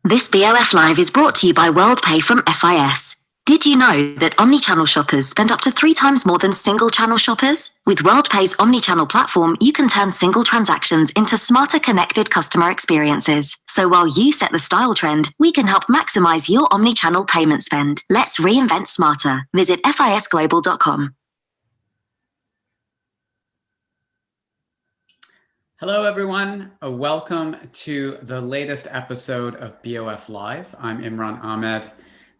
This BOF Live is brought to you by Worldpay from FIS. Did you know that omnichannel shoppers spend up to 3 times more than single-channel shoppers? With Worldpay's omnichannel platform, you can turn single transactions into smarter, connected customer experiences. So while you set the style trend, we can help maximize your omnichannel payment spend. Let's reinvent smarter. Visit fisglobal.com. Hello, everyone. Welcome to the latest episode of BOF Live. I'm Imran Amed,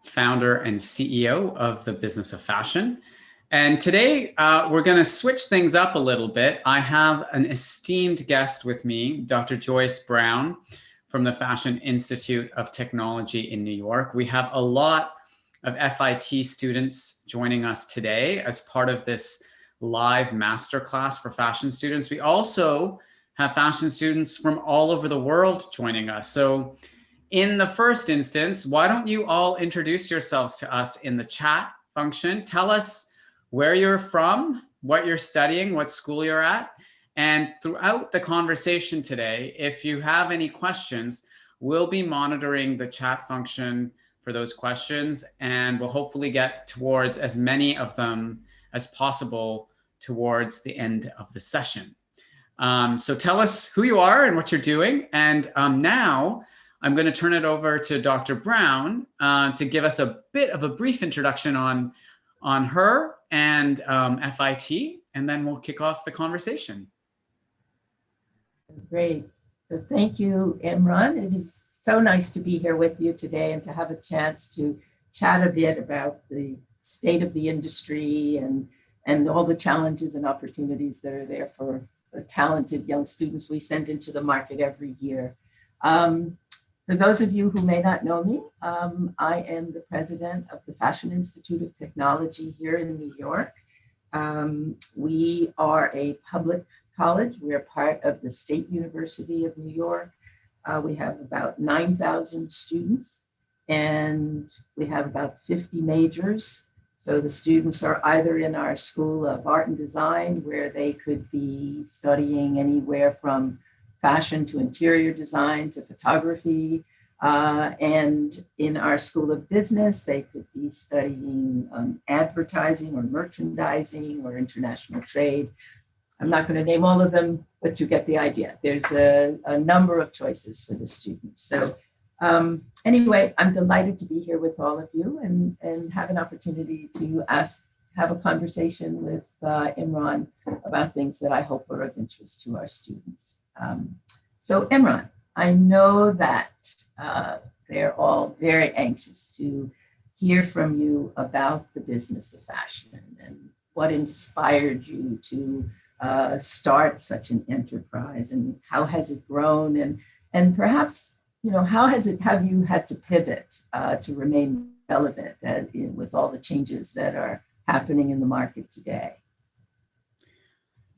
founder and CEO of the Business of Fashion. And today we're going to switch things up a little bit. I have an esteemed guest with me, Dr. Joyce Brown from the Fashion Institute of Technology in New York. We have a lot of FIT students joining us today as part of this live masterclass for fashion students. We also have fashion students from all over the world joining us. So in the first instance, why don't you all introduce yourselves to us in the chat function? Tell us where you're from, what you're studying, what school you're at. And throughout the conversation today, if you have any questions, we'll be monitoring the chat function for those questions, and we'll hopefully get towards as many of them as possible towards the end of the session. So tell us who you are and what you're doing. And now I'm going to turn it over to Dr. Brown to give us a bit of a brief introduction on her and FIT, and then we'll kick off the conversation. Great. So thank you, Imran. It is so nice to be here with you today and to have a chance to chat a bit about the state of the industry and all the challenges and opportunities that are there for the talented young students we send into the market every year. For those of you who may not know me, I am the president of the Fashion Institute of Technology here in New York. We are a public college. We are part of the State University of New York. We have about 9,000 students, and we have about 50 majors. So the students are either in our School of Art and Design, where they could be studying anywhere from fashion to interior design to photography. And in our School of Business, they could be studying advertising or merchandising or international trade. I'm not going to name all of them, but you get the idea. There's a number of choices for the students. So anyway, I'm delighted to be here with all of you and have an opportunity to have a conversation with Imran about things that I hope are of interest to our students. So Imran, I know that they're all very anxious to hear from you about the business of fashion and what inspired you to start such an enterprise, and how has it grown, and perhaps, you know, how have you had to pivot to remain relevant with all the changes that are happening in the market today?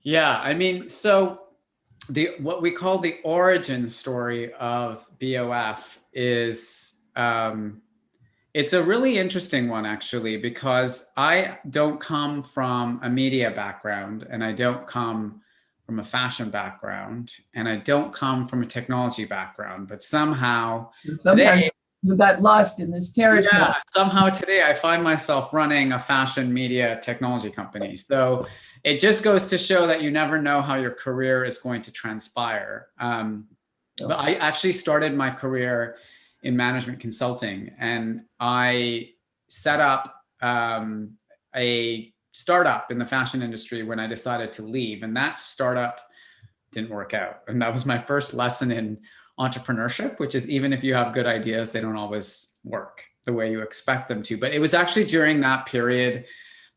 Yeah, I mean, so what we call the origin story of BOF is it's a really interesting one, actually, because I don't come from a media background, and I don't come from a fashion background, and I don't come from a technology background, but somehow today, you got lost in this territory. Yeah, somehow today I find myself running a fashion media technology company. So it just goes to show that you never know how your career is going to transpire. But I actually started my career in management consulting, and I set up a startup in the fashion industry when I decided to leave, and that startup didn't work out. And that was my first lesson in entrepreneurship, which is, even if you have good ideas, they don't always work the way you expect them to. But it was actually during that period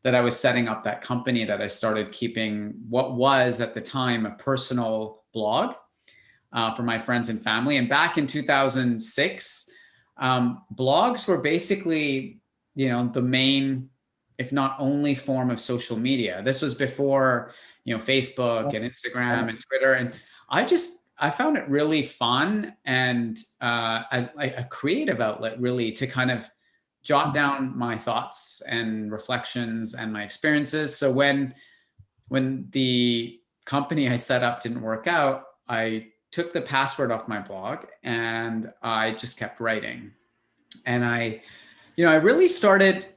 that I was setting up that company that I started keeping what was at the time a personal blog for my friends and family. And back in 2006, blogs were basically, you know, the main, if not only, form of social media. This was before, you know, Facebook and Instagram and Twitter. And I found it really fun and as like a creative outlet, really, to kind of jot down my thoughts and reflections and my experiences. So when the company I set up didn't work out, I took the password off my blog and I just kept writing. And I really started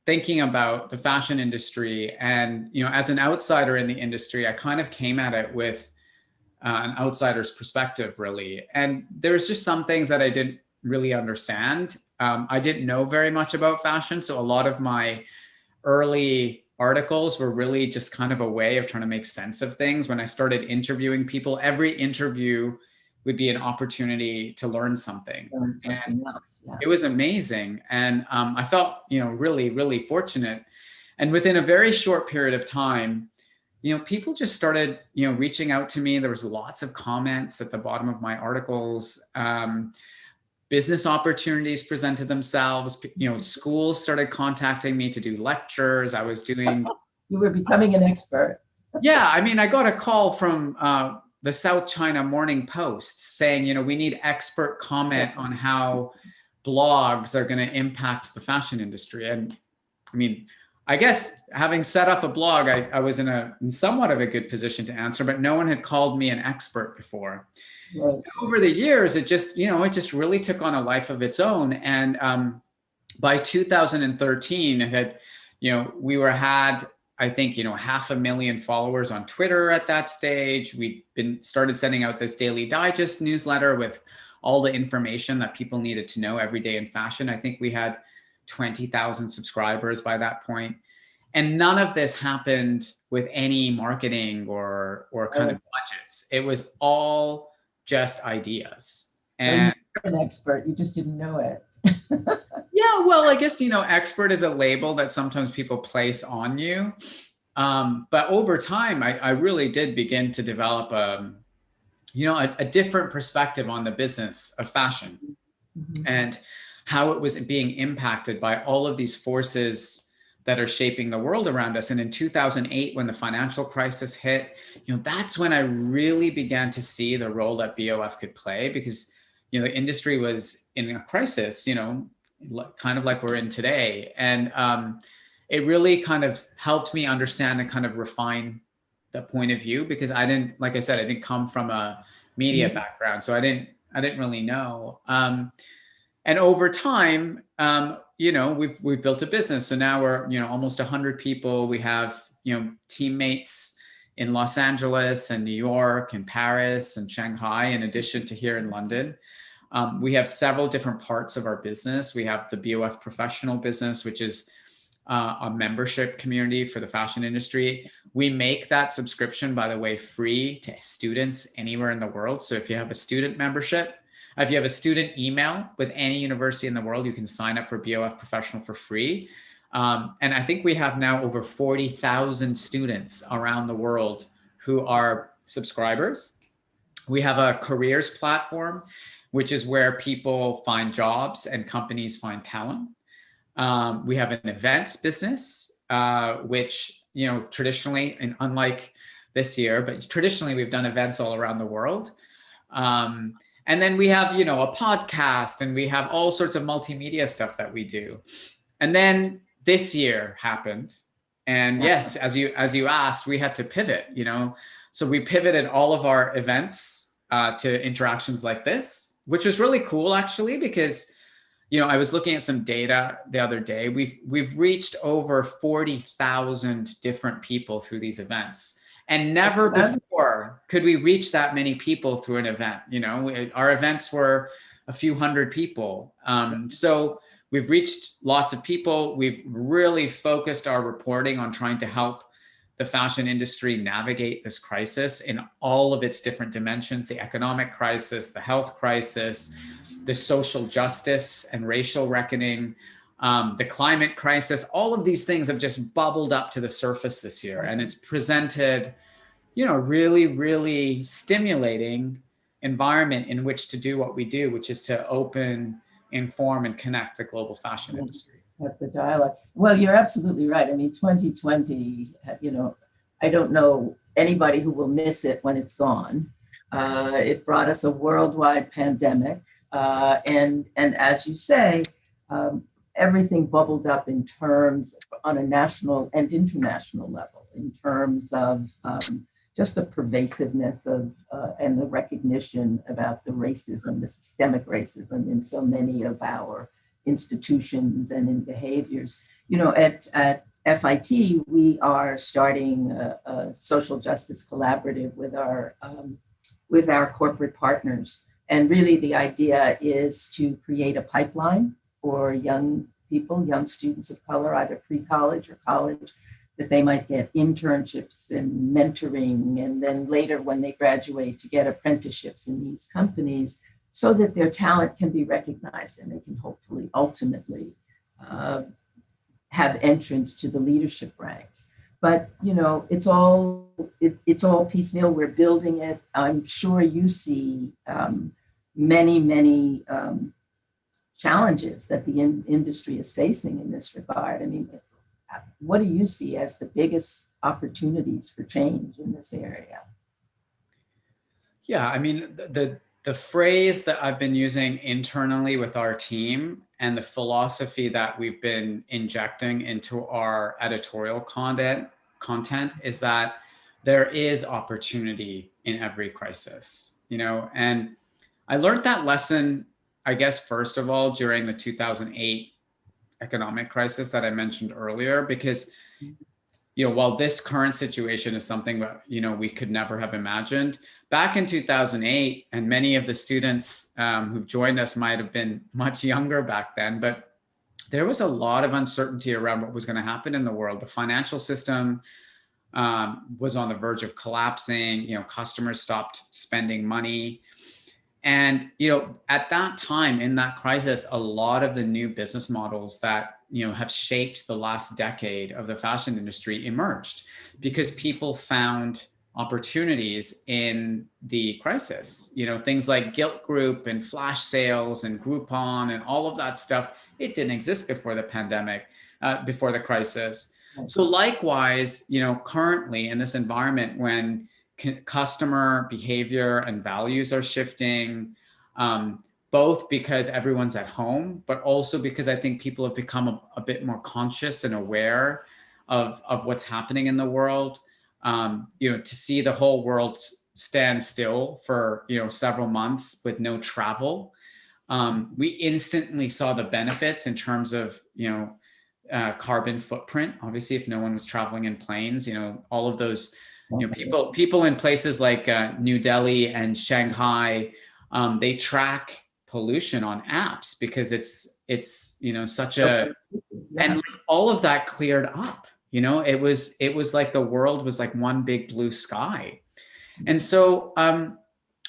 thinking about the fashion industry. And, as an outsider in the industry, I kind of came at it with an outsider's perspective, really. And there's just some things that I didn't really understand. I didn't know very much about fashion. So a lot of my early articles were really just kind of a way of trying to make sense of things. When I started interviewing people, every interview would be an opportunity to learn something. Else. Yeah. It was amazing. And I felt, really, really fortunate. And within a very short period of time, people just started, reaching out to me. There was lots of comments at the bottom of my articles. Business opportunities presented themselves. Schools started contacting me to do lectures. I was doing. You were becoming an expert. Yeah, I got a call from the South China Morning Post saying, we need expert comment on how blogs are going to impact the fashion industry. And I guess having set up a blog, I was in somewhat of a good position to answer, but no one had called me an expert before. Right. Over the years, it just really took on a life of its own. And by 2013, it had, we had, I think, 500,000 followers on Twitter at that stage. We'd started sending out this daily digest newsletter with all the information that people needed to know every day in fashion. I think we had 20,000 subscribers by that point. And none of this happened with any marketing or kind of budgets. It was all just ideas. And you're an expert, you just didn't know it. Yeah, well, I guess, expert is a label that sometimes people place on you. But over time, I really did begin to develop a different perspective on the business of fashion. Mm-hmm. And how it was being impacted by all of these forces that are shaping the world around us. And in 2008, when the financial crisis hit, that's when I really began to see the role that BOF could play, because, the industry was in a crisis, kind of like we're in today. And it really kind of helped me understand and kind of refine the point of view, because I didn't come from a media background. So I didn't really know. And over time, we've built a business. So now we're, almost 100 people. We have, teammates in Los Angeles and New York and Paris and Shanghai, in addition to here in London. We have several different parts of our business. We have the BOF professional business, which is a membership community for the fashion industry. We make that subscription, by the way, free to students anywhere in the world. So if you have a student membership, if you have a student email with any university in the world, you can sign up for BOF Professional for free. And I think we have now over 40,000 students around the world who are subscribers. We have a careers platform, which is where people find jobs and companies find talent. We have an events business, which, traditionally, and unlike this year, but traditionally we've done events all around the world. And then we have, a podcast, and we have all sorts of multimedia stuff that we do. And then this year happened. And yes, as you asked, we had to pivot, So we pivoted all of our events to interactions like this, which was really cool, actually, because, I was looking at some data the other day. We've reached over 40,000 different people through these events. And never before could we reach that many people through an event. Our events were a few hundred people. So we've reached lots of people. We've really focused our reporting on trying to help the fashion industry navigate this crisis in all of its different dimensions: the economic crisis, the health crisis, the social justice and racial reckoning, the climate crisis. All of these things have just bubbled up to the surface this year. And it's presented, really, really stimulating environment in which to do what we do, which is to open, inform, and connect the global fashion industry. At the dialogue. Well, you're absolutely right. 2020, I don't know anybody who will miss it when it's gone. It brought us a worldwide pandemic. And as you say, everything bubbled up in terms on a national and international level, in terms of just the pervasiveness of and the recognition about the racism, the systemic racism in so many of our institutions and in behaviors. At FIT, we are starting a social justice collaborative with our corporate partners. And really the idea is to create a pipeline for young people, young students of color, either pre-college or college, that they might get internships and mentoring, and then later when they graduate to get apprenticeships in these companies so that their talent can be recognized and they can hopefully ultimately have entrance to the leadership ranks. But it's all piecemeal. We're building it. I'm sure you see many challenges that the industry is facing in this regard. I mean, what do you see as the biggest opportunities for change in this area? Yeah, I mean, the phrase that I've been using internally with our team and the philosophy that we've been injecting into our editorial content is that there is opportunity in every crisis, and I learned that lesson, I guess, first of all, during the 2008 economic crisis that I mentioned earlier, because, while this current situation is something that, we could never have imagined back in 2008, and many of the students who've joined us might have been much younger back then, but there was a lot of uncertainty around what was going to happen in the world. The financial system was on the verge of collapsing. Customers stopped spending money. And, at that time in that crisis, a lot of the new business models that, have shaped the last decade of the fashion industry emerged because people found opportunities in the crisis. Things like Gilt Group and flash sales and Groupon and all of that stuff, it didn't exist before the pandemic, before the crisis. So likewise, currently in this environment when customer behavior and values are shifting, both because everyone's at home, but also because I think people have become a bit more conscious and aware of what's happening in the world. To see the whole world stand still for, several months with no travel, we instantly saw the benefits in terms of, carbon footprint. Obviously, if no one was traveling in planes, all of those, people in places like New Delhi and Shanghai, they track pollution on apps because it's such a, and like all of that cleared up. It was like the world was like one big blue sky. And so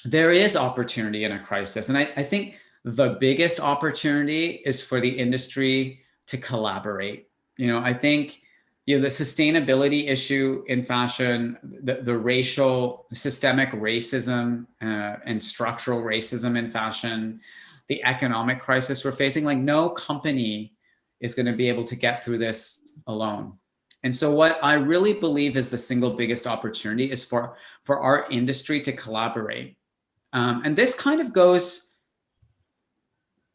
there is opportunity in a crisis. And I think the biggest opportunity is for the industry to collaborate. I think, the sustainability issue in fashion, the systemic racism and structural racism in fashion, the economic crisis we're facing, like no company is going to be able to get through this alone. And so what I really believe is the single biggest opportunity is for our industry to collaborate. And this kind of goes,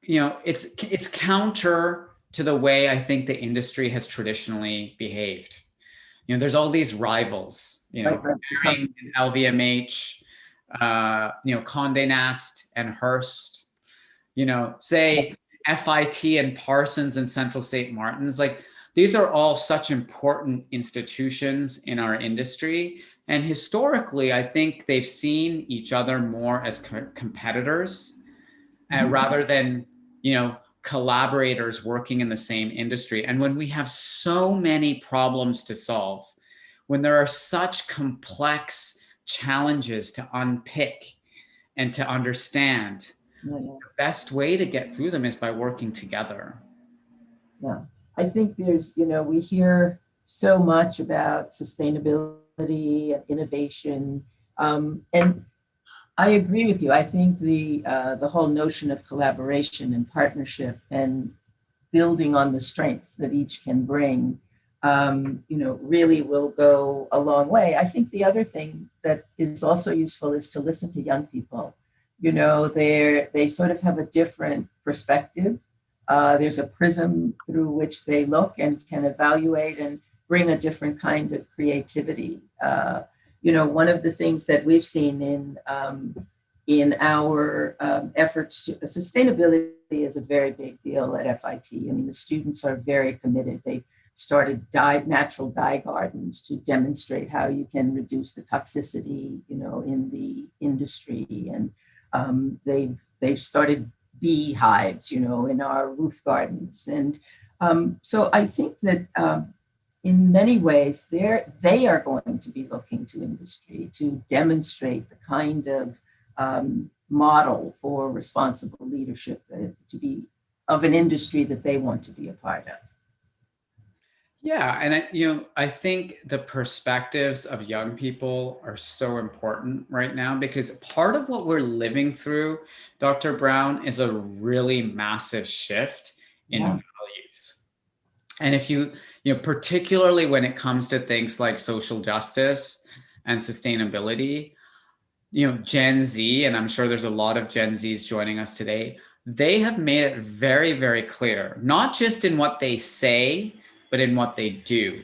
it's counter to the way I think the industry has traditionally behaved. There's all these rivals, Kering and LVMH, Condé Nast and Hearst, say FIT and Parsons and Central St. Martin's. Like, these are all such important institutions in our industry. And historically, I think they've seen each other more as competitors rather than, collaborators working in the same industry. And when we have so many problems to solve, when there are such complex challenges to unpick and to understand, the best way to get through them is by working together. Yeah, I think there's, we hear so much about sustainability and innovation, and I agree with you. I think the whole notion of collaboration and partnership and building on the strengths that each can bring, really will go a long way. I think the other thing that is also useful is to listen to young people. They sort of have a different perspective. There's a prism through which they look and can evaluate and bring a different kind of creativity. one of the things that we've seen in our efforts to sustainability is a very big deal at FIT. I mean, the students are very committed. They started natural dye gardens to demonstrate how you can reduce the toxicity, in the industry. And they've started beehives, in our roof gardens. And so I think that in many ways, they are going to be looking to industry to demonstrate the kind of model for responsible leadership to be of an industry that they want to be a part of. Yeah, and I think the perspectives of young people are so important right now, because part of what we're living through, Dr. Brown, is a really massive shift in values. And if particularly when it comes to things like social justice and sustainability, Gen Z, and I'm sure there's a lot of Gen Zs joining us today, they have made it very, very clear, not just in what they say, but in what they do.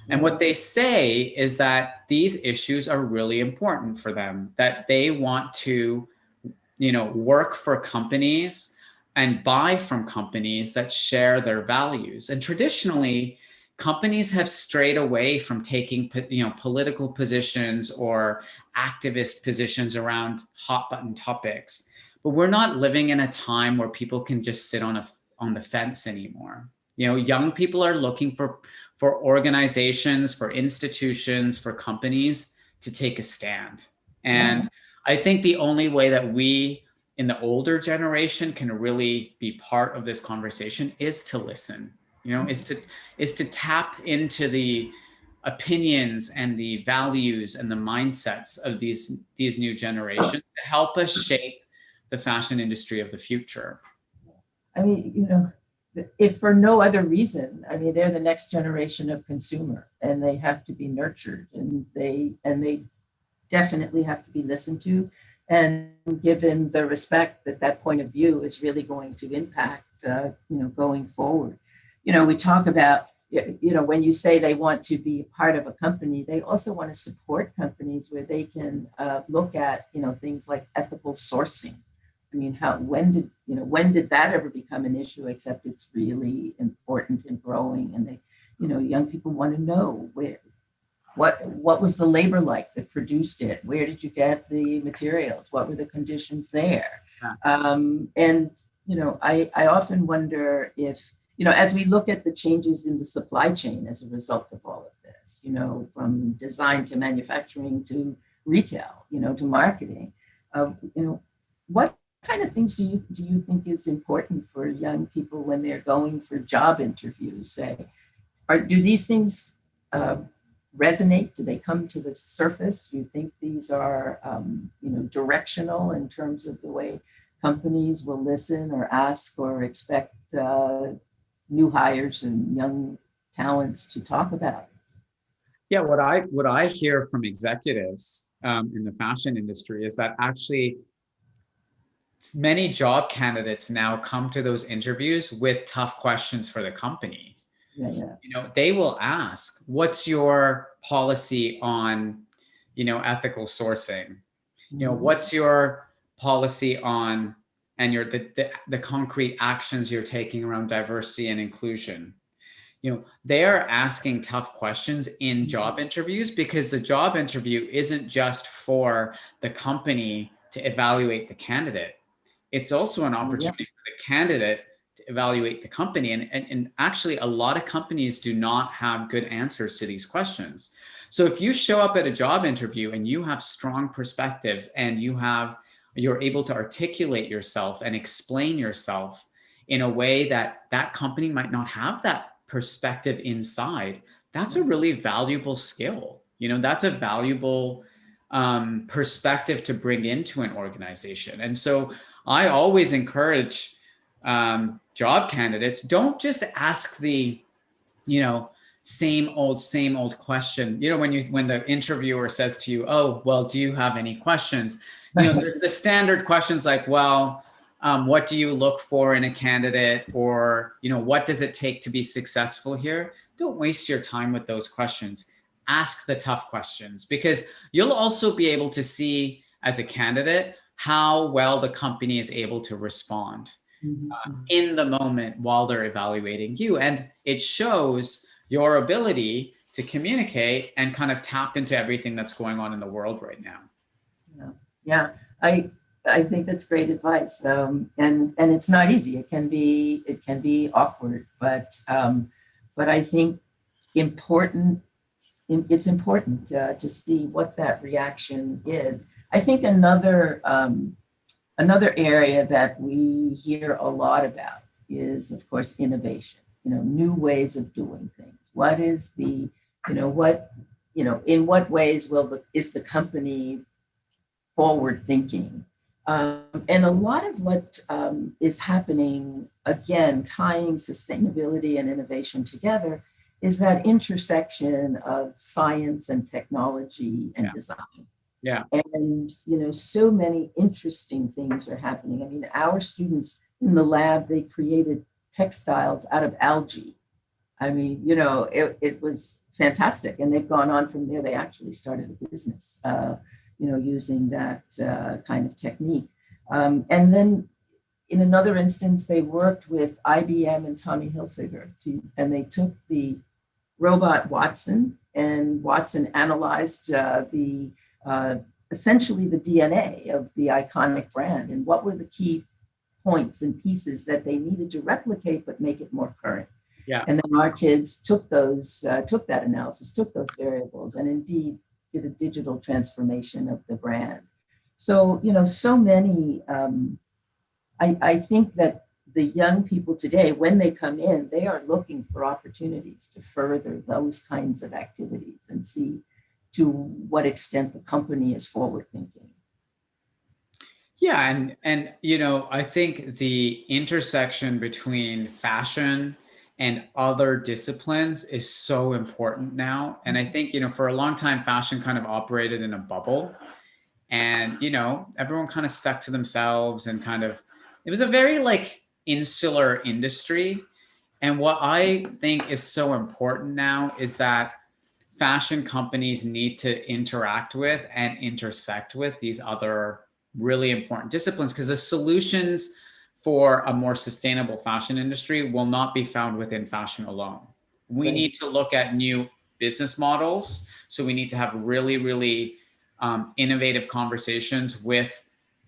And what they say is that these issues are really important for them, that they want to, work for companies and buy from companies that share their values. And traditionally, companies have strayed away from taking, political positions or activist positions around hot button topics. But we're not living in a time where people can just sit on the fence anymore. Young people are looking for organizations, for institutions, for companies to take a stand. And I think the only way that we in the older generation can really be part of this conversation is to listen, is to tap into the opinions and the values and the mindsets of these new generations to help us shape the fashion industry of the future. I mean, if for no other reason, I mean, they're the next generation of consumer, and they have to be nurtured, and they definitely have to be listened to, and given the respect that point of view is really going to impact, going forward. We talk about, when you say they want to be a part of a company, they also want to support companies where they can look at, things like ethical sourcing. I mean, when did that ever become an issue, except it's really important and growing, and they, young people want to know what was the labor like that produced it? Where did you get the materials? What were the conditions there? And, I often wonder if, as we look at the changes in the supply chain as a result of all of this, from design to manufacturing to retail, to marketing, what kind of things do you think is important for young people when they're going for job interviews? Say, do these things resonate? Do they come to the surface? Do you think these are, directional in terms of the way companies will listen or ask or expect new hires and young talents to talk about? Yeah, what I hear from executives in the fashion industry is that actually many job candidates now come to those interviews with tough questions for the company. They will ask, what's your policy on, ethical sourcing? What's your policy on, and the concrete actions you're taking around diversity and inclusion? They are asking tough questions in job interviews, because the job interview isn't just for the company to evaluate the candidate. It's also an opportunity for the candidate to evaluate the company. And actually, a lot of companies do not have good answers to these questions. So if you show up at a job interview and you have strong perspectives and you're able to articulate yourself and explain yourself in a way that company might not have that perspective inside, that's a really valuable skill. That's a valuable perspective to bring into an organization. And so I always encourage job candidates, don't just ask the, same old question. When the interviewer says to you, oh, well, do you have any questions? There's the standard questions like, well, what do you look for in a candidate? Or, what does it take to be successful here? Don't waste your time with those questions. ask the tough questions, because you'll also be able to see as a candidate how well the company is able to respond in the moment while they're evaluating you. And it shows your ability to communicate and kind of tap into everything that's going on in the world right now. Yeah, I think that's great advice. And it's not easy. It can be awkward, but I think it's important to see what that reaction is. I think another area that we hear a lot about is, of course, innovation. New ways of doing things. What is the, in what ways is the company forward thinking? And a lot of what is happening, again, tying sustainability and innovation together, is that intersection of science and technology and design. Yeah. And, so many interesting things are happening. I mean, our students in the lab, they created textiles out of algae. I mean, it was fantastic. And they've gone on from there. They actually started a business, using that kind of technique. And then in another instance, they worked with IBM and Tommy Hilfiger, and they took the robot Watson, and Watson analyzed essentially the DNA of the iconic brand, and what were the key points and pieces that they needed to replicate but make it more current. Yeah. And then our kids took that analysis, took those variables, and indeed did a digital transformation of the brand. So, so many, I think that the young people today, when they come in, they are looking for opportunities to further those kinds of activities and see to what extent the company is forward thinking. Yeah, and I think the intersection between fashion and other disciplines is so important now. And I think, for a long time, fashion kind of operated in a bubble, and, everyone kind of stuck to themselves, and it was a very insular industry. And what I think is so important now is that fashion companies need to interact with and intersect with these other really important disciplines, because the solutions for a more sustainable fashion industry will not be found within fashion alone. We need to look at new business models. So we need to have really, really innovative conversations with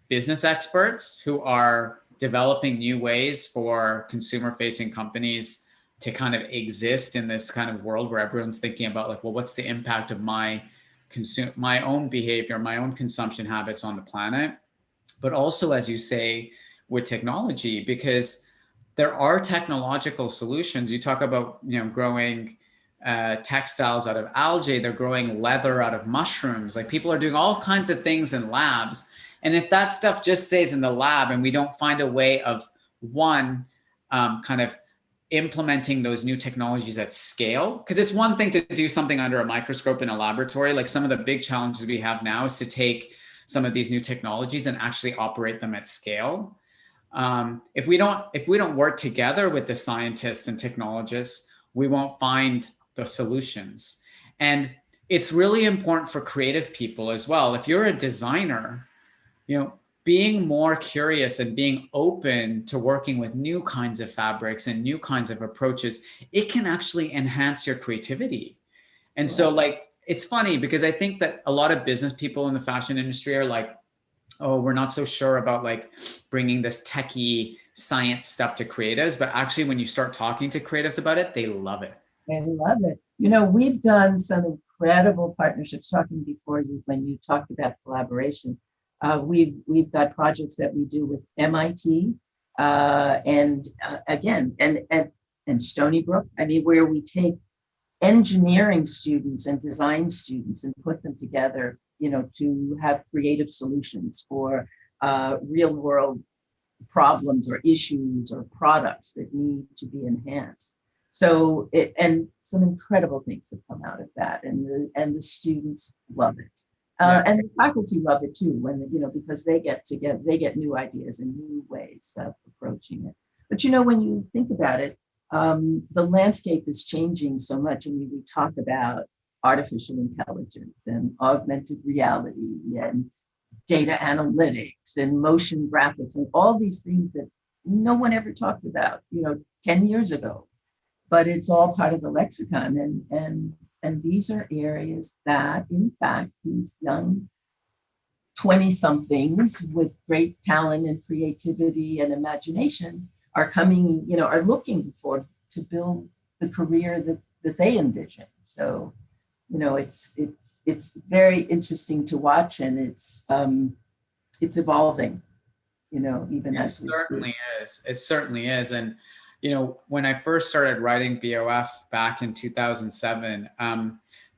business experts who are developing new ways for consumer-facing companies to kind of exist in this kind of world where everyone's thinking about what's the impact of my own behavior, my own consumption habits on the planet. But also, as you say, with technology, because there are technological solutions. You talk about, growing textiles out of algae, they're growing leather out of mushrooms. People are doing all kinds of things in labs. And if that stuff just stays in the lab and we don't find a way of kind of implementing those new technologies at scale, because it's one thing to do something under a microscope in a laboratory. Some of the big challenges we have now is to take some of these new technologies and actually operate them at scale. If we don't work together with the scientists and technologists, we won't find the solutions. And it's really important for creative people as well. If you're a designer, being more curious and being open to working with new kinds of fabrics and new kinds of approaches, it can actually enhance your creativity. And so it's funny, because I think that a lot of business people in the fashion industry are oh, we're not so sure about bringing this techie science stuff to creatives. But actually, when you start talking to creatives about it, they love it. They love it. We've done some incredible partnerships. Talking before you, when you talked about collaboration, we've got projects that we do with MIT and Stony Brook. I mean, where we take engineering students and design students and put them together, to have creative solutions for real world problems or issues or products that need to be enhanced. So and some incredible things have come out of that, and the students love it. And the faculty love it too, because they get new ideas and new ways of approaching it. But when you think about it, the landscape is changing so much. I mean, we talk about artificial intelligence and augmented reality and data analytics and motion graphics and all these things that no one ever talked about, 10 years ago. But it's all part of the lexicon. And these are areas that, in fact, these young 20-somethings with great talent and creativity and imagination are coming, are looking for to build the career that they envision. So, it's very interesting to watch, and it's evolving, even as we certainly is. It certainly is. And, when I first started writing BOF back in 2007,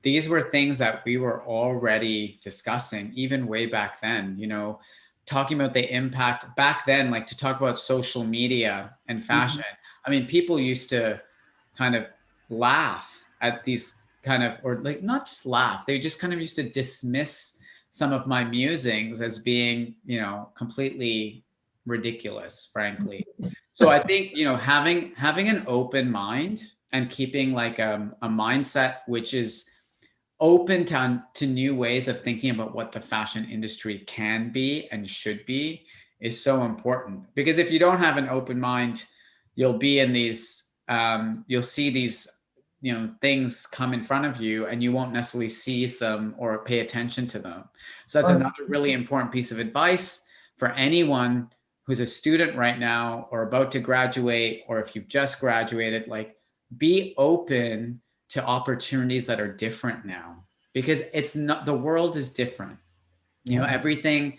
these were things that we were already discussing, even way back then, talking about the impact back then, like to talk about social media and fashion. I mean, people used to kind of laugh at these or like not just laugh, they just kind of used to dismiss some of my musings as being, completely ridiculous, frankly. So I think, having an open mind and keeping like a mindset which is open to new ways of thinking about what the fashion industry can be and should be is so important. Because if you don't have an open mind, you'll be in these, you'll see these, things come in front of you and you won't necessarily seize them or pay attention to them. So that's another really important piece of advice for anyone who's a student right now or about to graduate, or if you've just graduated, like be open to opportunities that are different now, because it's not, the world is different. Everything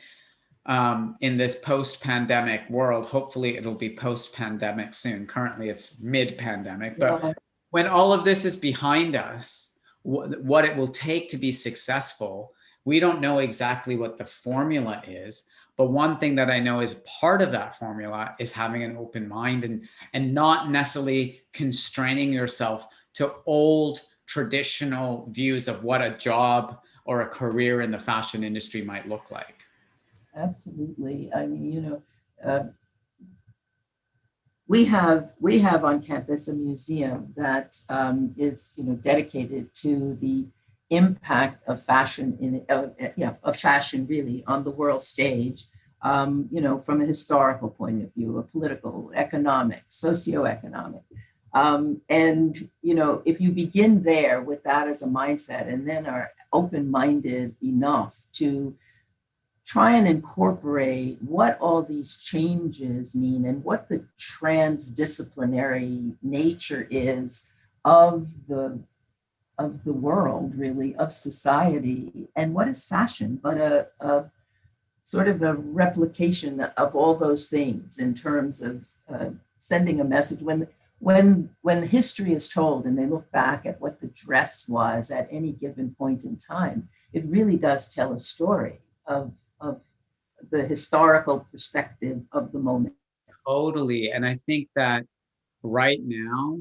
in this post-pandemic world, hopefully it'll be post-pandemic soon. Currently it's mid-pandemic, but when all of this is behind us, what it will take to be successful, we don't know exactly what the formula is. But one thing that I know is part of that formula is having an open mind and not necessarily constraining yourself to old traditional views of what a job or a career in the fashion industry might look like. Absolutely. I mean, we have on campus a museum that is dedicated to the impact of fashion of fashion really on the world stage, from a historical point of view, a political, economic, socioeconomic. And if you begin there with that as a mindset, and then are open-minded enough to try and incorporate what all these changes mean and what the transdisciplinary nature is of the world, really, of society, and what is fashion, but a sort of a replication of all those things in terms of sending a message. When history is told and they look back at what the dress was at any given point in time, it really does tell a story of the historical perspective of the moment. Totally. And I think that right now,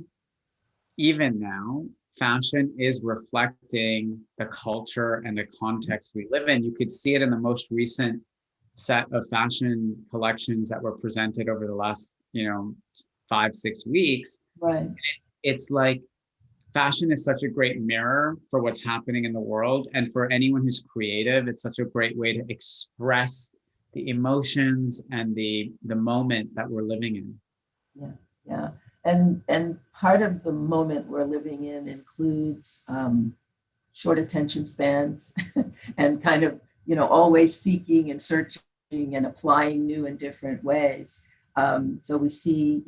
even now, fashion is reflecting the culture and the context we live in. You could see it in the most recent set of fashion collections that were presented over the last, 5-6 weeks. Right. It's like fashion is such a great mirror for what's happening in the world. And for anyone who's creative, it's such a great way to express the emotions and the moment that we're living in. Yeah. And part of the moment we're living in includes short attention spans and kind of, always seeking and searching and applying new and different ways. So we see,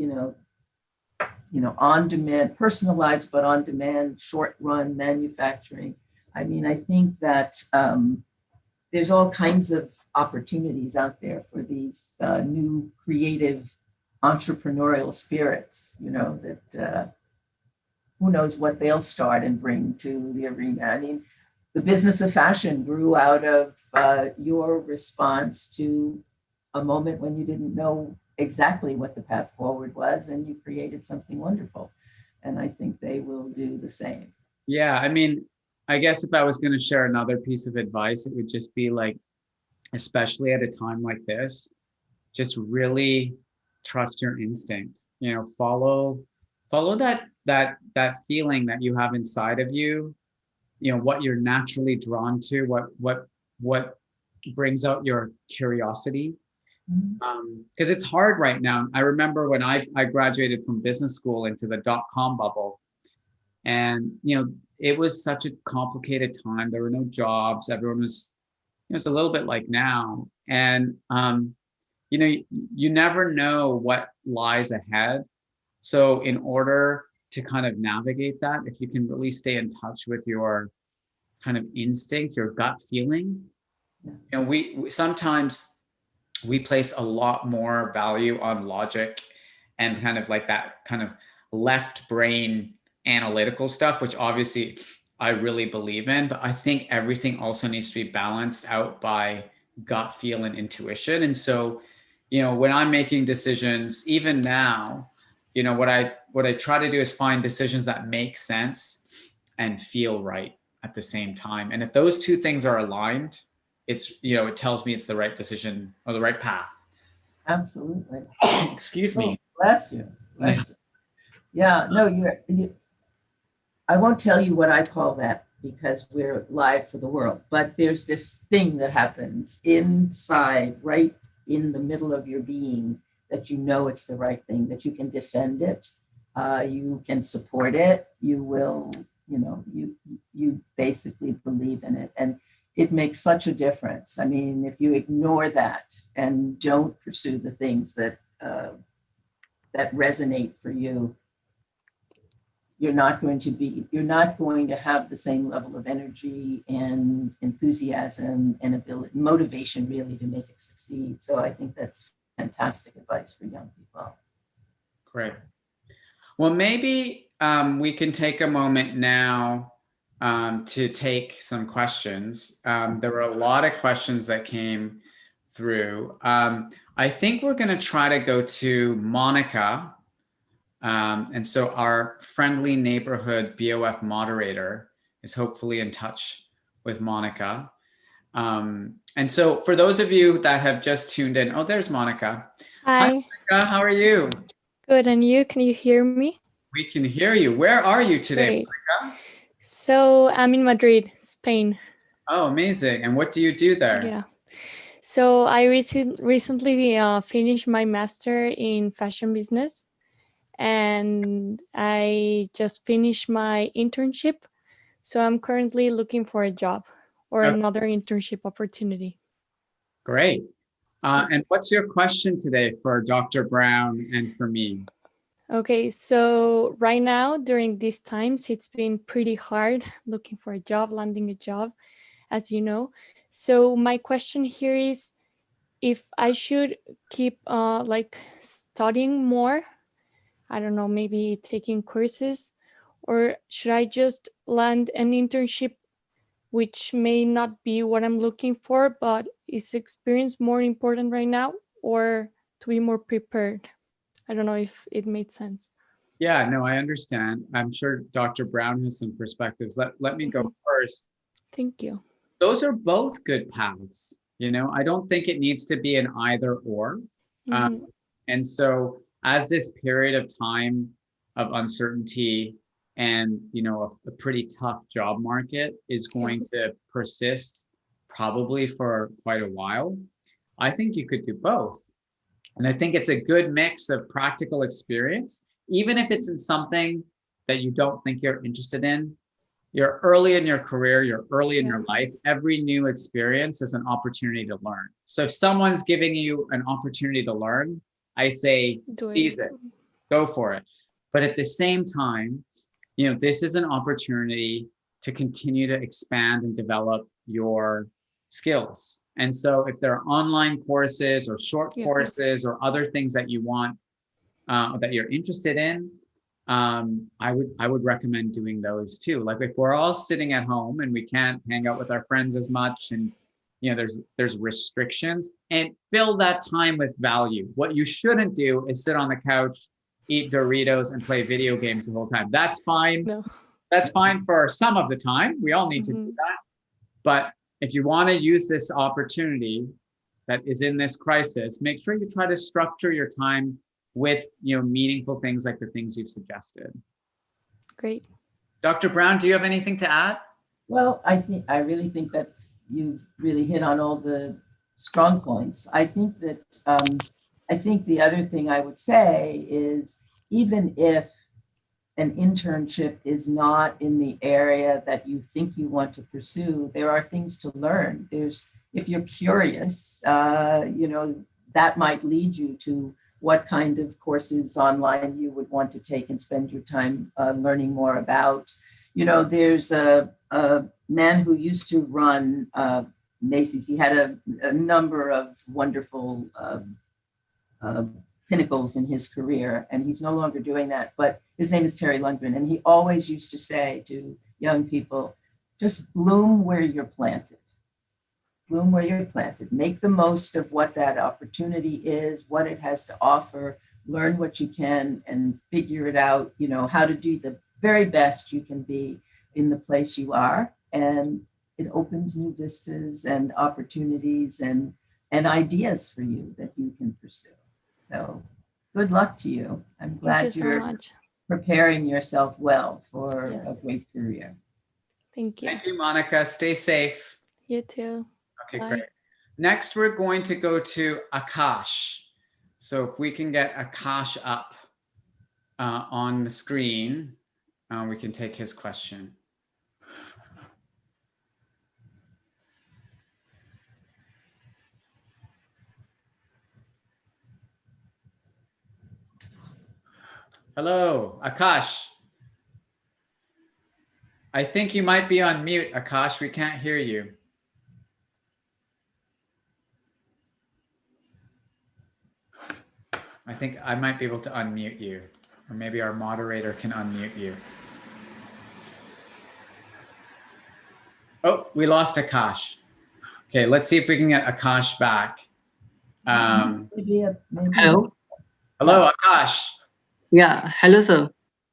on demand, personalized, but on demand, short run manufacturing. I mean, I think that there's all kinds of opportunities out there for these new creative entrepreneurial spirits, that who knows what they'll start and bring to the arena. I mean, the business of fashion grew out of your response to a moment when you didn't know exactly what the path forward was, and you created something wonderful. And I think they will do the same. Yeah, I mean, I guess if I was going to share another piece of advice, it would just be like, especially at a time like this, just really trust your instinct. Follow that feeling that you have inside of you what you're naturally drawn to, what brings out your curiosity. Because it's hard right now. I remember when I graduated from business school into the dot-com bubble, and it was such a complicated time. There were no jobs. Everyone was, it's a little bit like now, and you never know what lies ahead. So in order to kind of navigate that, if you can really stay in touch with your kind of instinct, your gut feeling, we sometimes we place a lot more value on logic and kind of like that kind of left brain analytical stuff, which obviously I really believe in, but I think everything also needs to be balanced out by gut feel and intuition. And so, when I'm making decisions, even now, what I try to do is find decisions that make sense and feel right at the same time. And if those two things are aligned, it tells me it's the right decision or the right path. Absolutely. Excuse me. Oh, bless you. Bless you. Yeah, no, I won't tell you what I call that because we're live for the world, but there's this thing that happens inside, right in the middle of your being, that it's the right thing, that you can defend it, you can support it, you will, you basically believe in it. And it makes such a difference. I mean, if you ignore that and don't pursue the things that resonate for you, you're not going to have the same level of energy and enthusiasm and motivation really to make it succeed. So I think that's fantastic advice for young people. Great. Well, maybe we can take a moment now to take some questions. There were a lot of questions that came through. I think we're going to try to go to Monica. And so our friendly neighborhood BOF moderator is hopefully in touch with Monica. And so for those of you that have just tuned in, there's Monica. Hi, Monica, how are you? good. And you? Can you hear me? We can hear you. Where are you today, Great. Monica? So I'm in Madrid, Spain. Oh, amazing. And what do you do there? Yeah. So I recently finished my master in fashion business. And I just finished my internship. So I'm currently looking for a job or another internship opportunity. Great. And what's your question today for Dr. Brown and for me? Okay, so right now, during these times, it's been pretty hard looking for a job, landing a job, as you know. So my question here is if I should keep studying more, I don't know, maybe taking courses, or should I just land an internship which may not be what I'm looking for, but is experience more important right now, or to be more prepared? I don't know if it made sense. Yeah, no, I understand. I'm sure Dr. Brown has some perspectives. Let me go first. Thank you. Those are both good paths. I don't think it needs to be an either or. And so as this period of time of uncertainty and, a pretty tough job market is going to persist probably for quite a while, I think you could do both. And I think it's a good mix of practical experience, even if it's in something that you don't think you're interested in. You're early in your career, you're early in your life. Every new experience is an opportunity to learn. So if someone's giving you an opportunity to learn, I say seize it, go for it. But at the same time, this is an opportunity to continue to expand and develop your skills. And so if there are online courses or short courses or other things that you want, that you're interested in, I would recommend doing those too. Like if we're all sitting at home and we can't hang out with our friends as much, and there's restrictions, and fill that time with value. What you shouldn't do is sit on the couch, eat Doritos, and play video games the whole time. That's fine. No. That's fine for some of the time. We all need to do that. But if you want to use this opportunity that is in this crisis, make sure you try to structure your time with meaningful things like the things you've suggested. Great. Dr. Brown, do you have anything to add? Well, I really think you've really hit on all the strong points. I think that I think the other thing I would say is even if an internship is not in the area that you think you want to pursue, there are things to learn. If you're curious, that might lead you to what kind of courses online you would want to take and spend your time learning more about. There's a man who used to run Macy's. He had a number of wonderful pinnacles in his career, and he's no longer doing that. But his name is Terry Lundgren, and he always used to say to young people, just bloom where you're planted. Bloom where you're planted. Make the most of what that opportunity is, what it has to offer. Learn what you can and figure it out, how to do the very best you can be in the place you are. And it opens new vistas and opportunities and ideas for you that you can pursue. So good luck to you. I'm glad you're preparing yourself well for a great career. Thank you. Thank you, Monica. Stay safe. You too. Okay, Bye. great. Next, we're going to go to Akash. So if we can get Akash up on the screen, we can take his question. Hello, Akash. I think you might be on mute, Akash. We can't hear you. I think I might be able to unmute you, or maybe our moderator can unmute you. Oh, we lost Akash. Okay, let's see if we can get Akash back. Hello. Hello, Akash. Yeah. Hello, sir.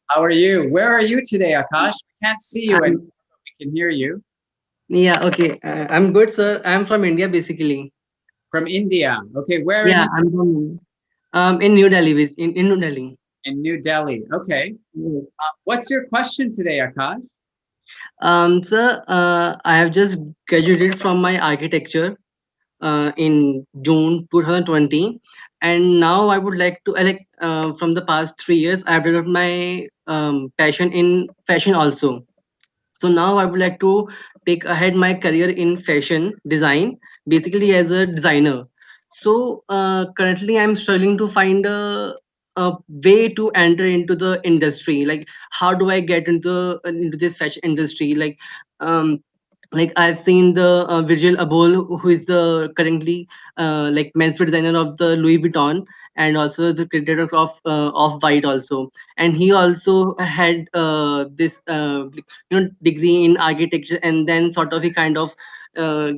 How are you? Where are you today, Akash? We can't see you, and we can hear you. Yeah. Okay. I'm good, sir. I'm from India, basically. From India. Okay, where? Yeah, I'm from in New Delhi. In New Delhi. In New Delhi. Okay. What's your question today, Akash? Sir, I have just graduated from my architecture in June 2020, and now I would like to from the past 3 years, I've developed my passion in fashion also. So now I would like to take ahead my career in fashion design, basically as a designer. So currently I'm struggling to find a way to enter into the industry. Like, how do I get into this fashion industry? Um, like I've seen the Virgil Abloh, who is the currently menswear designer of the Louis Vuitton, and also the creator of White also. And he also had this degree in architecture, and then sort of he kind of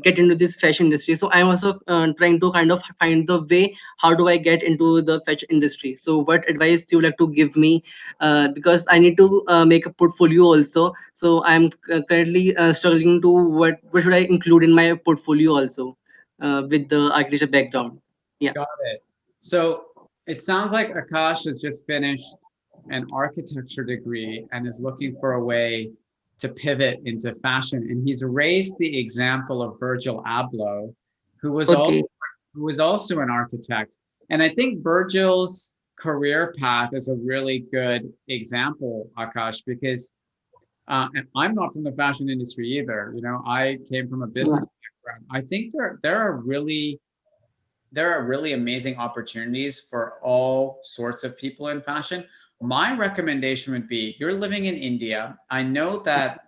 get into this fashion industry. So I'm also trying to kind of find the way, how do I get into the fashion industry. So what advice do you like to give me, because I need to make a portfolio also. So I'm currently struggling to what should I include in my portfolio also, with the architecture background. Yeah. Got it. So it sounds like Akash has just finished an architecture degree and is looking for a way to pivot into fashion. And he's raised the example of Virgil Abloh, who was also an architect. And I think Virgil's career path is a really good example, Akash, because and I'm not from the fashion industry either. I came from a business background. I think there are really amazing opportunities for all sorts of people in fashion. My recommendation would be, you're living in India. I know that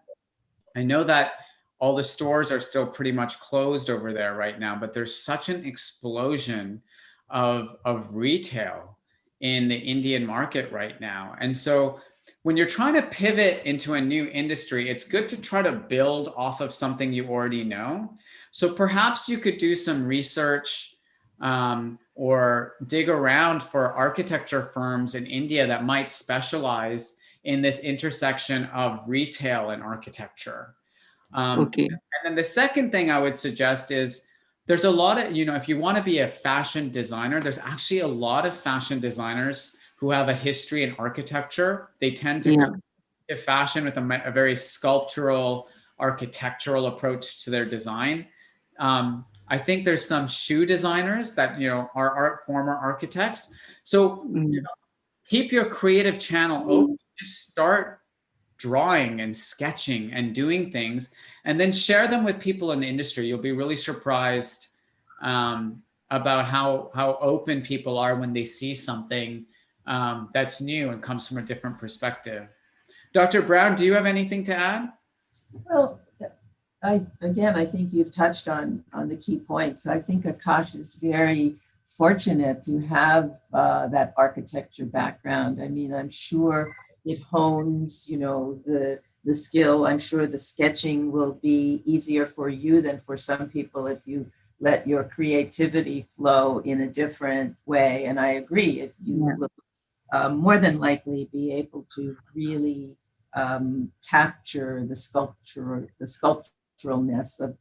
all the stores are still pretty much closed over there right now, but there's such an explosion of retail in the Indian market right now. And so when you're trying to pivot into a new industry, it's good to try to build off of something you already know. So perhaps you could do some research or dig around for architecture firms in India that might specialize in this intersection of retail and architecture. And then the second thing I would suggest is, there's a lot of, if you want to be a fashion designer, there's actually a lot of fashion designers who have a history in architecture. They tend to come to fashion with a very sculptural, architectural approach to their design. I think there's some shoe designers that, are former architects. So keep your creative channel open. Just start drawing and sketching and doing things, and then share them with people in the industry. You'll be really surprised about how open people are when they see something that's new and comes from a different perspective. Dr. Brown, do you have anything to add? Well, I think you've touched on the key points. I think Akash is very fortunate to have that architecture background. I mean, I'm sure it hones, the skill. I'm sure the sketching will be easier for you than for some people if you let your creativity flow in a different way. And I agree, you will more than likely be able to really capture the sculpturalness of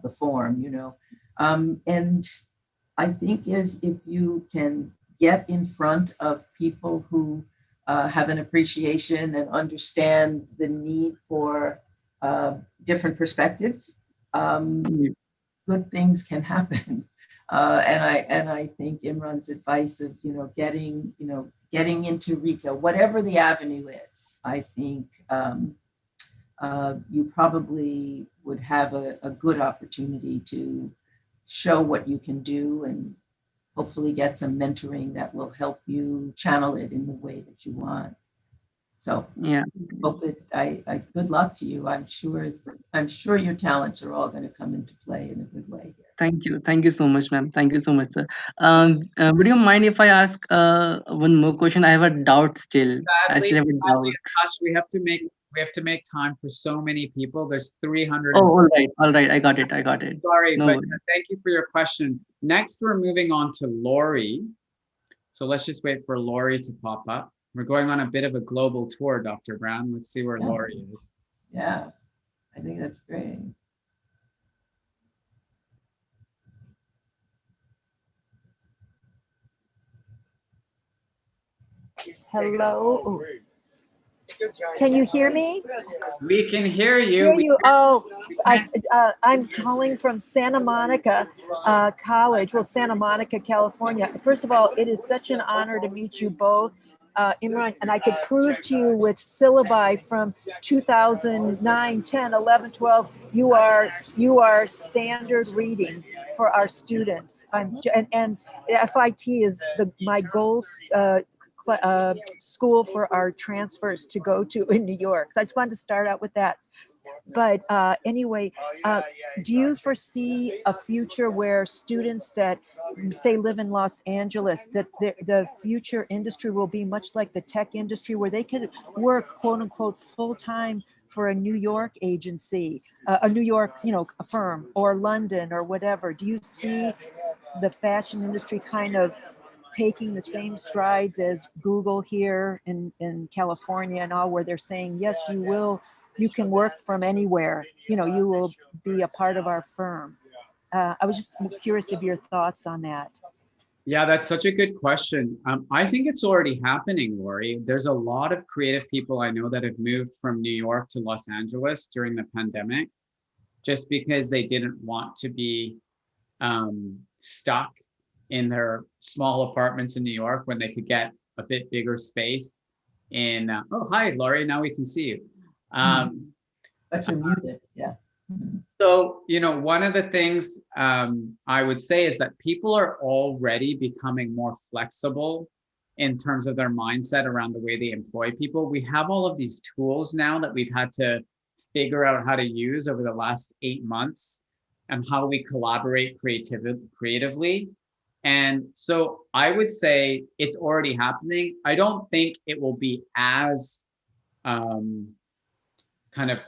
the form, and I think is if you can get in front of people who have an appreciation and understand the need for different perspectives, good things can happen. And I think Imran's advice of getting into retail, whatever the avenue is, I think you probably would have a good opportunity to show what you can do and hopefully get some mentoring that will help you channel it in the way that you want. So good luck to you. I'm sure your talents are all going to come into play in a good way here. Thank you so much, ma'am. Thank you so much, sir. Would you mind if I ask one more question? I have a doubt still. I still have a doubt. We have to make time for so many people. There's 300. Oh, all right. I got it. Sorry, but thank you for your question. Next, we're moving on to Lori. So let's just wait for Lori to pop up. We're going on a bit of a global tour, Dr. Brown. Let's see where Lori is. Yeah, I think that's great. Hello. Can you hear me? We can hear you. I'm calling from Santa Monica College, Santa Monica, California. First of all, it is such an honor to meet you both, Imran, and I could prove to you with syllabi from 2009, 10, 11, 12, you are standard reading for our students. And FIT is my goal school for our transfers to go to in New York. So I just wanted to start out with that. But anyway, do you foresee a future where students that say live in Los Angeles, that the future industry will be much like the tech industry, where they could work, quote unquote, full-time for a New York agency, a New York, a firm, or London or whatever? Do you see the fashion industry kind of taking the same strides as Google here in California and all, where they're saying, yes, you can work from anywhere, you will be a part of our firm? I was just curious of your thoughts on that. Yeah, that's such a good question. I think it's already happening, Lori. There's a lot of creative people I know that have moved from New York to Los Angeles during the pandemic, just because they didn't want to be stuck in their small apartments in New York when they could get a bit bigger space in, oh, hi, Lori, now we can see you. But you're muted, yeah. So, one of the things I would say is that people are already becoming more flexible in terms of their mindset around the way they employ people. We have all of these tools now that we've had to figure out how to use over the last 8 months, and how we collaborate creatively. And so I would say it's already happening. I don't think it will be as kind of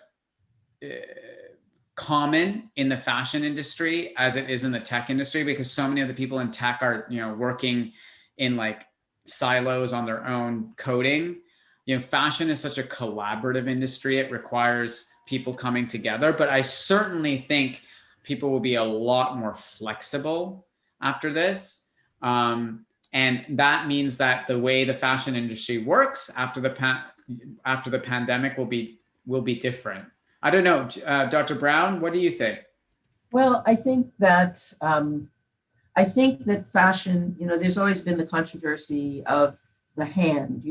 common in the fashion industry as it is in the tech industry, because so many of the people in tech are, working in like silos on their own coding. Fashion is such a collaborative industry. It requires people coming together, but I certainly think people will be a lot more flexible after this. And that means that the way the fashion industry works after the pandemic will be different. I don't know, Dr. Brown, what do you think? Well, I think that fashion, there's always been the controversy of the hand,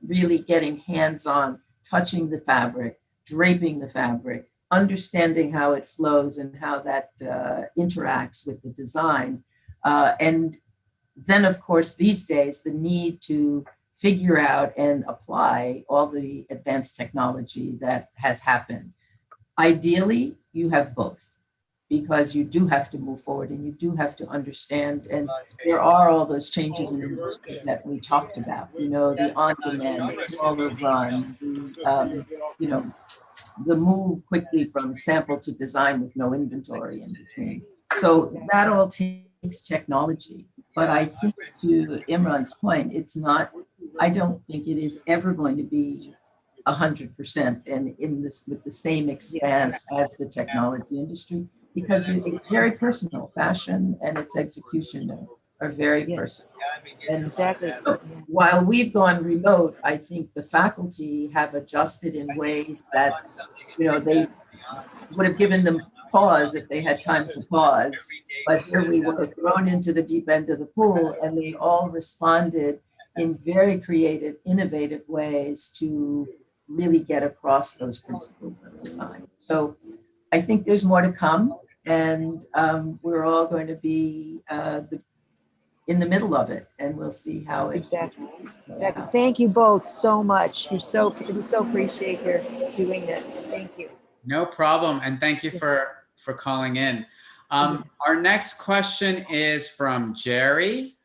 really getting hands-on, touching the fabric, draping the fabric, understanding how it flows and how that interacts with the design. And then, of course, these days, the need to figure out and apply all the advanced technology that has happened. Ideally, you have both, because you do have to move forward and you do have to understand. And there are all those changes in the industry that we talked about, the on-demand, the smaller run, the move quickly from sample to design with no inventory in between. So that all takes technology. But I think, to Imran's point, I don't think it is ever going to be 100% and in this with the same expanse as the technology industry, because it's very personal. Fashion and its execution are very personal. And Exactly. while we've gone remote, I think the faculty have adjusted in ways that, they would have given them pause if they had time to pause. But here we were thrown into the deep end of the pool, and they all responded in very creative, innovative ways to really get across those principles of design. So I think there's more to come, and we're all going to be in the middle of it, and we'll see how it Exactly. Thank you both so much. We so appreciate your doing this. Thank you. No problem. And thank you for calling in. Our next question is from Jerry.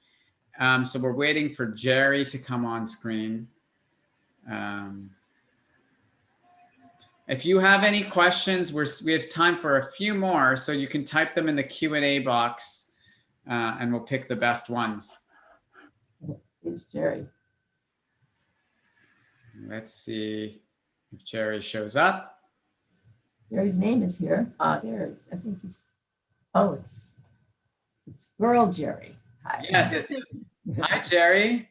So we're waiting for Jerry to come on screen. If you have any questions, we have time for a few more, so you can type them in the Q&A box, and we'll pick the best ones. It's Jerry. Let's see if Jerry shows up. Jerry's name is here. There. I think he's. Oh, it's girl Jerry. Hi. Yes, hi Jerry.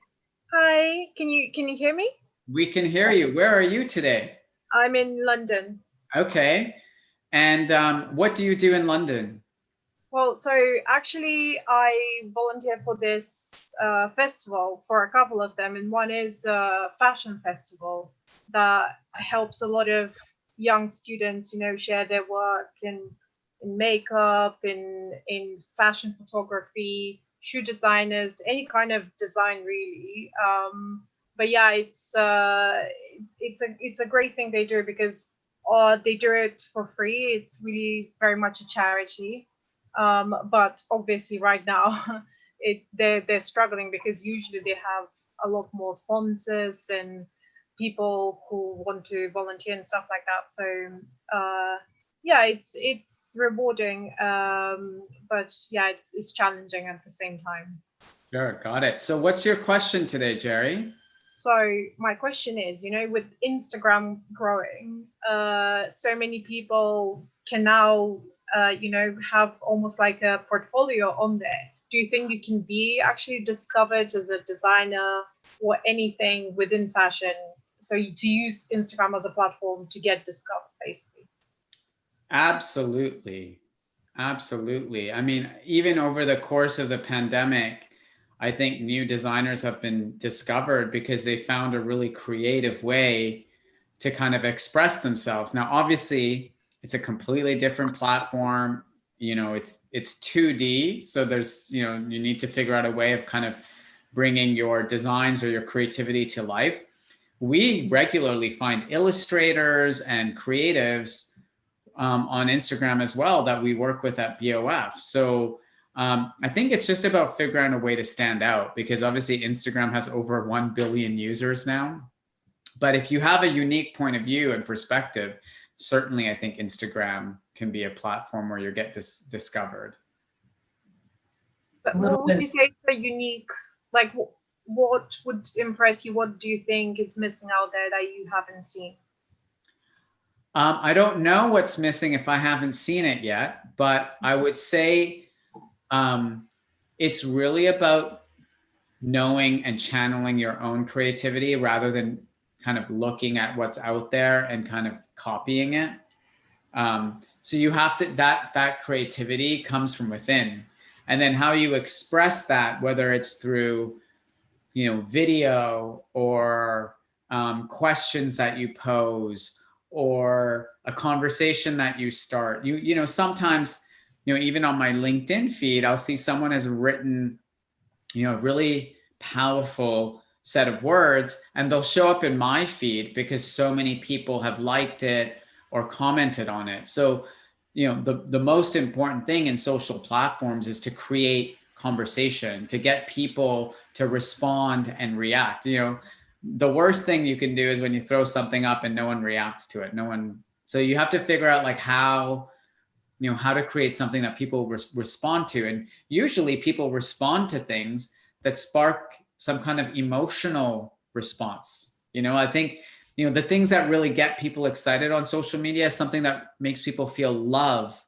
Hi, can you hear me? We can hear you. Where are you today? I'm in London. Okay. And what do you do in London? Well, so actually I volunteer for this festival, for a couple of them, and one is a fashion festival that helps a lot of young students, share their work in makeup, in fashion photography, shoe designers, any kind of design really. But yeah, it's a great thing they do, because they do it for free. It's really very much a charity. But obviously right now they're struggling, because usually they have a lot more sponsors and people who want to volunteer and stuff like that. So yeah, it's rewarding, but yeah, it's challenging at the same time. Sure, got it. So what's your question today, Jerry? So my question is, with Instagram growing, so many people can now have almost like a portfolio on there. Do you think you can be actually discovered as a designer or anything within fashion? So to use Instagram as a platform to get discovered, basically. Absolutely. Absolutely. I mean, even over the course of the pandemic, I think new designers have been discovered because they found a really creative way to kind of express themselves. Now, obviously, it's a completely different platform. It's 2D. So there's, you need to figure out a way of kind of bringing your designs or your creativity to life. We regularly find illustrators and creatives on Instagram as well that we work with at BOF. So I think it's just about figuring out a way to stand out, because obviously Instagram has over 1 billion users now. But if you have a unique point of view and perspective, certainly I think Instagram can be a platform where you get discovered. But what would you say is a unique, like what would impress you? What do you think is missing out there that you haven't seen? I don't know what's missing if I haven't seen it yet, but I would say it's really about knowing and channeling your own creativity rather than kind of looking at what's out there and kind of copying it. So you have to, that creativity comes from within. And then how you express that, whether it's through, video or questions that you pose or a conversation that you start, sometimes, even on my LinkedIn feed, I'll see someone has written, a really powerful set of words, and they'll show up in my feed because so many people have liked it or commented on it. So, the most important thing in social platforms is to create conversation, to get people to respond and react. The worst thing you can do is when you throw something up and no one reacts to it. So you have to figure out like how to create something that people respond to. And usually people respond to things that spark some kind of emotional response. I think, the things that really get people excited on social media is something that makes people feel love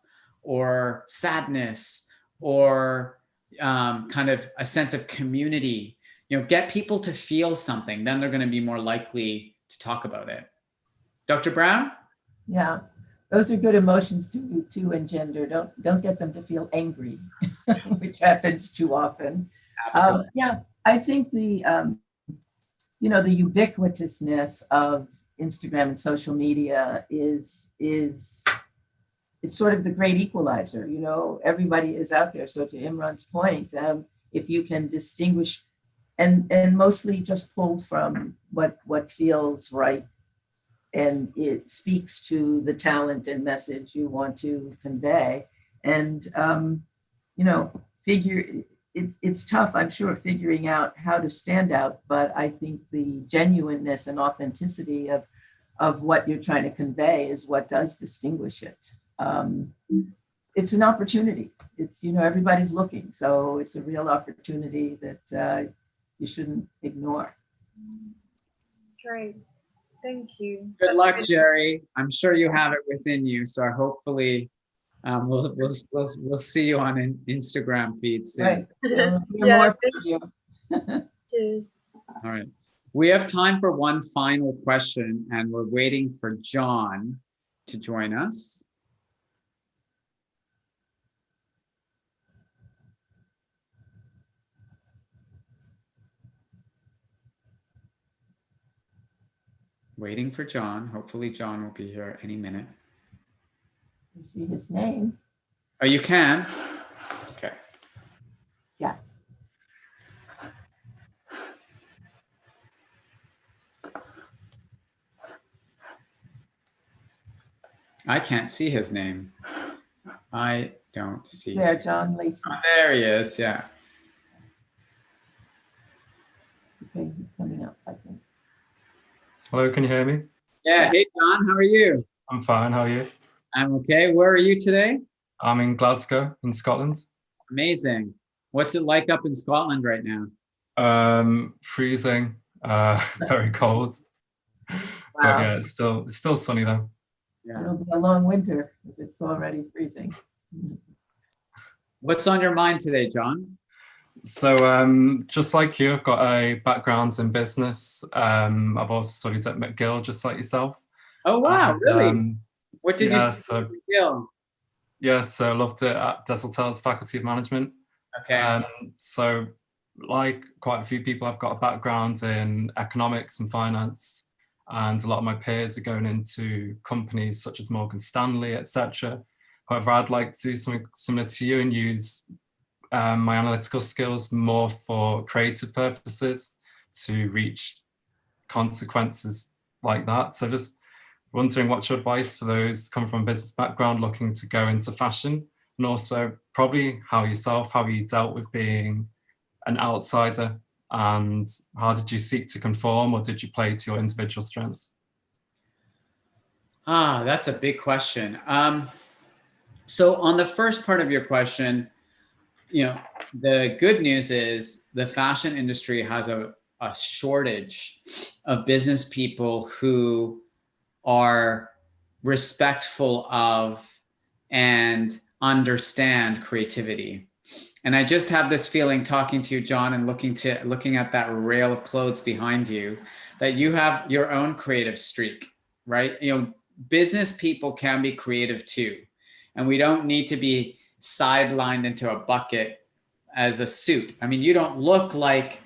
or sadness or kind of a sense of community. Get people to feel something, then they're going to be more likely to talk about it. Dr. Brown? Yeah, those are good emotions to engender. Don't get them to feel angry, which happens too often. Absolutely. I think the the ubiquitousness of Instagram and social media is it's sort of the great equalizer. Everybody is out there. So to Imran's point, if you can distinguish and mostly just pull from what feels right, and it speaks to the talent and message you want to convey, and it's tough, I'm sure, figuring out how to stand out, but I think the genuineness and authenticity of what you're trying to convey is what does distinguish it. It's an opportunity. It's, everybody's looking, so it's a real opportunity that you shouldn't ignore. Great. Thank you. Good luck, Jerry. I'm sure you have it within you. So hopefully we'll see you on an Instagram feed soon. Right. Yeah, More for you. Cheers. All right. We have time for one final question, and we're waiting for John to join us. Waiting for John. Hopefully John will be here any minute. You see his name? Oh, you can? Okay. Yes. I can't see his name. I don't see There, his John Lacey. name. Oh, there he is, yeah. Okay, he's coming up, I think. Hello, can you hear me? Yeah, hey John, how are you? I'm fine, how are you? I'm okay. Where are you today? I'm in Glasgow, in Scotland. Amazing. What's it like up in Scotland right now? Freezing, very cold. Wow. But yeah, it's still sunny though. Yeah. It'll be a long winter if it's already freezing. What's on your mind today, John? So just like you, I've got a background in business. I've also studied at McGill, just like yourself. Oh, wow, And, really? What did you study at McGill? Yeah, so I loved it at Desiltel's Faculty of Management. Okay. So like quite a few people, I've got a background in economics and finance, and a lot of my peers are going into companies such as Morgan Stanley, etc. However, I'd like to do something similar to you and use my analytical skills more for creative purposes to reach consequences like that. So just wondering what's your advice for those coming from a business background looking to go into fashion, and also probably how you dealt with being an outsider, and how did you seek to conform, or did you play to your individual strengths? That's a big question. So on the first part of your question, the good news is the fashion industry has a shortage of business people who are respectful of and understand creativity. And I just have this feeling talking to you, John, and looking at that rail of clothes behind you, that you have your own creative streak, right? business people can be creative too. And we don't need to be sidelined into a bucket as a suit. I mean, you don't look like,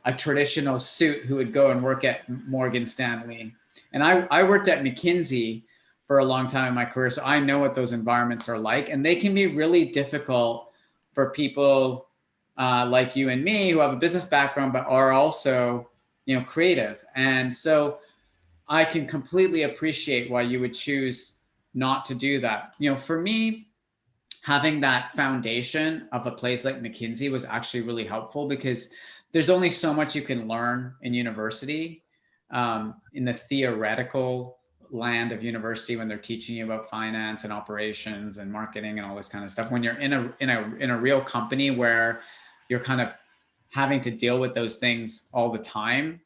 a traditional suit who would go and work at Morgan Stanley. And I worked at McKinsey for a long time in my career, so I know what those environments are like. And they can be really difficult for people like you and me who have a business background, but are also, creative. And so I can completely appreciate why you would choose not to do that. For me, having that foundation of a place like McKinsey was actually really helpful, because there's only so much you can learn in university, in the theoretical land of university, when they're teaching you about finance and operations and marketing and all this kind of stuff. When you're in a real company where you're kind of having to deal with those things all the time,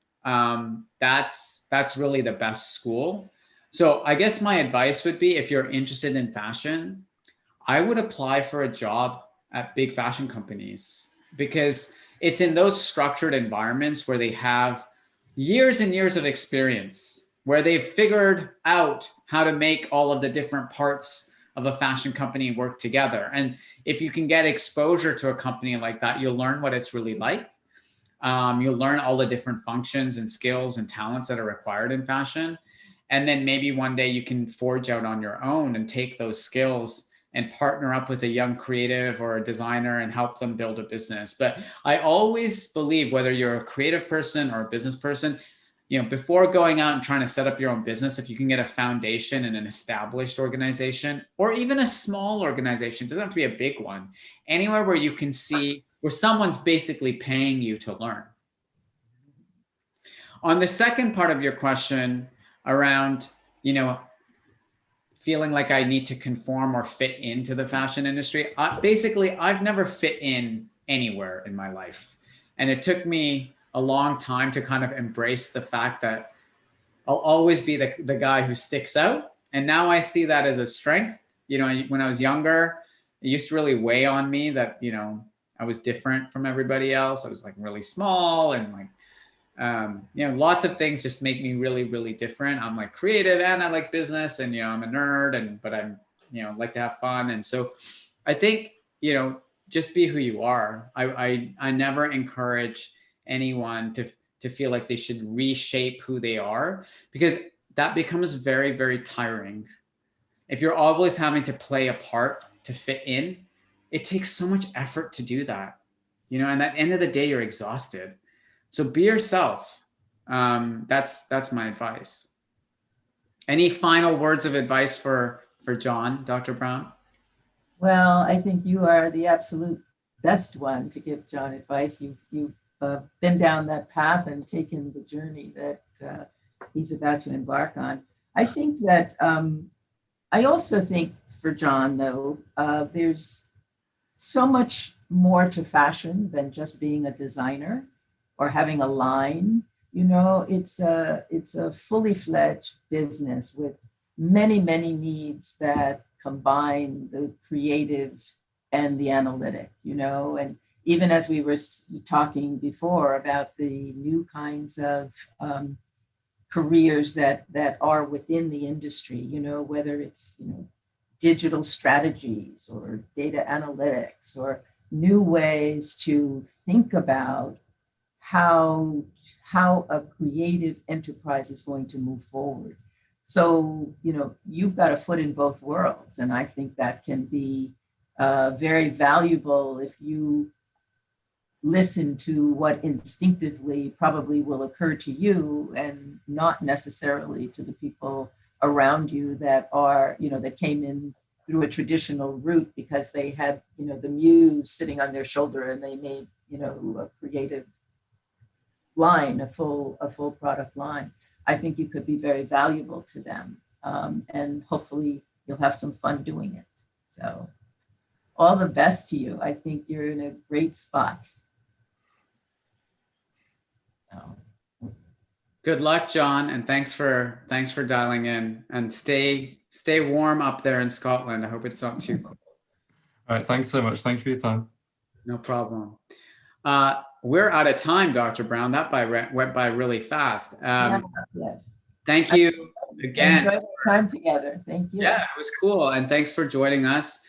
that's really the best school. So I guess my advice would be, if you're interested in fashion, I would apply for a job at big fashion companies, because it's in those structured environments where they have years and years of experience, where they've figured out how to make all of the different parts of a fashion company work together. And if you can get exposure to a company like that, you'll learn what it's really like. You'll learn all the different functions and skills and talents that are required in fashion. And then maybe one day you can forge out on your own and take those skills and partner up with a young creative or a designer and help them build a business. But I always believe, whether you're a creative person or a business person, before going out and trying to set up your own business, if you can get a foundation in an established organization, or even a small organization, it doesn't have to be a big one, anywhere where you can see where someone's basically paying you to learn. On the second part of your question around, feeling like I need to conform or fit into the fashion industry, I've never fit in anywhere in my life. And it took me a long time to kind of embrace the fact that I'll always be the guy who sticks out. And now I see that as a strength. When I was younger, it used to really weigh on me that, I was different from everybody else. I was like really small, and like, lots of things just make me really, really different. I'm like creative, and I like business, and, I'm a nerd, but I'm, like to have fun. And so I think, just be who you are. I never encourage anyone to feel like they should reshape who they are, because that becomes very, very tiring. If you're always having to play a part to fit in, it takes so much effort to do that, and at the end of the day, you're exhausted. So be yourself. That's my advice. Any final words of advice for John, Dr. Brown? Well, I think you are the absolute best one to give John advice. You've been down that path and taken the journey that he's about to embark on. I think that I also think for John, though, there's so much more to fashion than just being a designer or having a line. It's a fully fledged business with many, many needs that combine the creative and the analytic, and even as we were talking before about the new kinds of careers that are within the industry, whether it's, digital strategies or data analytics or new ways to think about how a creative enterprise is going to move forward. So, you've got a foot in both worlds. And I think that can be very valuable if you listen to what instinctively probably will occur to you, and not necessarily to the people around you that are, that came in through a traditional route because they had, the muse sitting on their shoulder and they made, a creative line, a full product line. I think you could be very valuable to them. And hopefully you'll have some fun doing it. So all the best to you. I think you're in a great spot. So. Good luck, John, and thanks for dialing in, and stay warm up there in Scotland. I hope it's not too cold. All right, thanks so much. Thank you for your time. No problem. We're out of time, Dr. Brown. That went by really fast. Thank you. again. Enjoy the time together. Thank you. Yeah, it was cool. And thanks for joining us.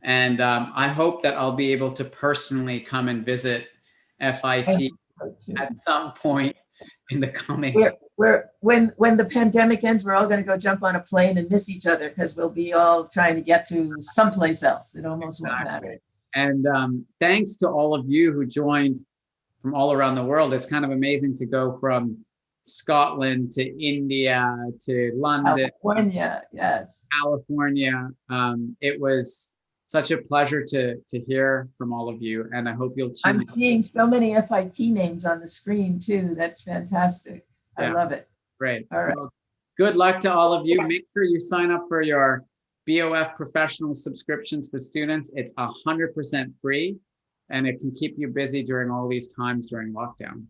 And I hope that I'll be able to personally come and visit FIT at some point in the coming. When the pandemic ends, we're all going to go jump on a plane and miss each other because we'll be all trying to get to someplace else. It almost won't matter. And thanks to all of you who joined from all around the world. It's kind of amazing to go from Scotland to India to London, California. Yes, California. It was such a pleasure to hear from all of you, and I hope you'll tune in. I'm seeing so many FIT names on the screen too. That's fantastic. I love it. Great. All right. Well, good luck to all of you. Make sure you sign up for your BOF professional subscriptions for students. It's 100% free, and it can keep you busy during all these times during lockdown.